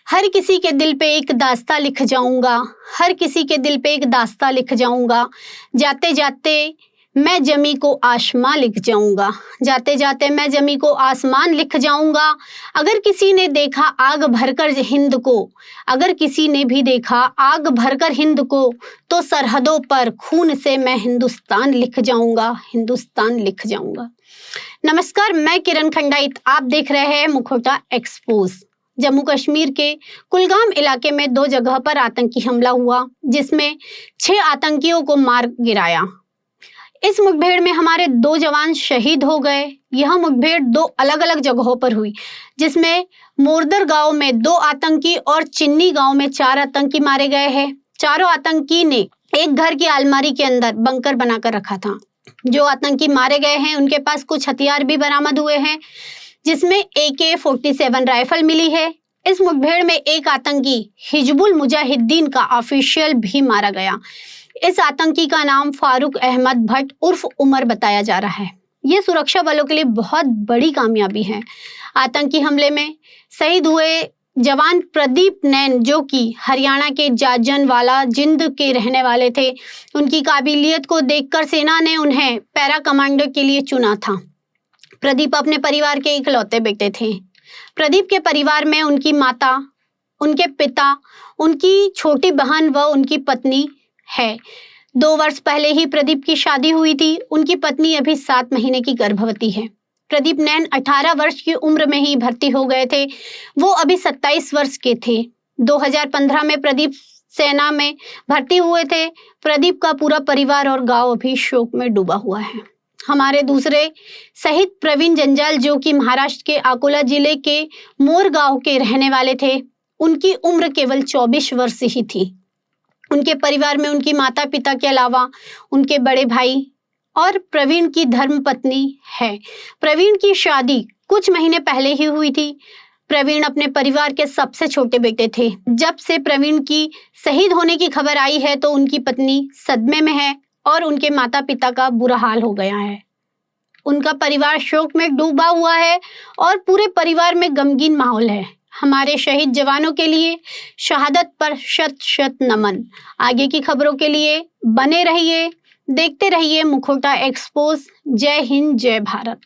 हर किसी के दिल पे एक दास्तां लिख जाऊंगा, हर किसी के दिल पे एक दास्तां लिख जाऊंगा। जाते जाते मैं जमी को आसमां लिख जाऊंगा, जाते जाते मैं जमी को आसमान लिख जाऊंगा। अगर किसी ने देखा आग भरकर हिंद को, अगर किसी ने भी देखा आग भरकर हिंद को, तो सरहदों पर खून से मैं हिंदुस्तान लिख जाऊंगा, हिंदुस्तान लिख जाऊंगा। नमस्कार, मैं किरण खंडाइत, आप देख रहे हैं मुखौटा एक्सपोज। जम्मू कश्मीर के कुलगाम इलाके में 2 जगह पर आतंकी हमला हुआ, जिसमें 6 आतंकियों को मार गिराया। इस मुठभेड़ में हमारे 2 जवान शहीद हो गए। यह मुठभेड़ 2 अलग अलग जगहों पर हुई, जिसमें मोरदर गांव में 2 आतंकी और चिन्नी गांव में 4 आतंकी मारे गए हैं। चारों आतंकी ने एक घर की अलमारी के अंदर बंकर बनाकर रखा था। जो आतंकी मारे गए हैं उनके पास कुछ हथियार भी बरामद हुए हैं, जिसमें AK-47 राइफल मिली है। इस मुठभेड़ में एक आतंकी हिजबुल मुजाहिदीन का ऑफिशियल भी मारा गया। इस आतंकी का नाम फारूक अहमद भट्ट उर्फ उमर बताया जा रहा है। ये सुरक्षा बलों के लिए बहुत बड़ी कामयाबी है। आतंकी हमले में शहीद हुए जवान प्रदीप नैन, जो कि हरियाणा के जाजनवाला जिंद के रहने वाले थे, उनकी काबिलियत को देखकर सेना ने उन्हें पैरा कमांडो के लिए चुना था। प्रदीप अपने परिवार के इकलौते बेटे थे। प्रदीप के परिवार में उनकी माता, उनके पिता, उनकी छोटी बहन व उनकी पत्नी है। 2 वर्ष पहले ही प्रदीप की शादी हुई थी। उनकी पत्नी अभी 7 महीने की गर्भवती है। प्रदीप नैन 18 वर्ष की उम्र में ही भर्ती हो गए थे। वो अभी 27 वर्ष के थे। 2015 में प्रदीप सेना में भर्ती हुए थे। प्रदीप का पूरा परिवार और गांव अभी शोक में डूबा हुआ है। हमारे दूसरे शहीद प्रवीण जंजाल, जो कि महाराष्ट्र के अकोला जिले के मोर गांव के रहने वाले थे, उनकी उम्र केवल 24 वर्ष ही थी। उनके परिवार में उनकी माता पिता के अलावा उनके बड़े भाई और प्रवीण की धर्मपत्नी है। प्रवीण की शादी कुछ महीने पहले ही हुई थी। प्रवीण अपने परिवार के सबसे छोटे बेटे थे। जब से प्रवीण की शहीद होने की खबर आई है तो उनकी पत्नी सदमे में है और उनके माता पिता का बुरा हाल हो गया है। उनका परिवार शोक में डूबा हुआ है और पूरे परिवार में गमगीन माहौल है। हमारे शहीद जवानों के लिए शहादत पर शत शत नमन। आगे की खबरों के लिए बने रहिए, देखते रहिए मुखौटा एक्सपोज। जय हिंद, जय भारत।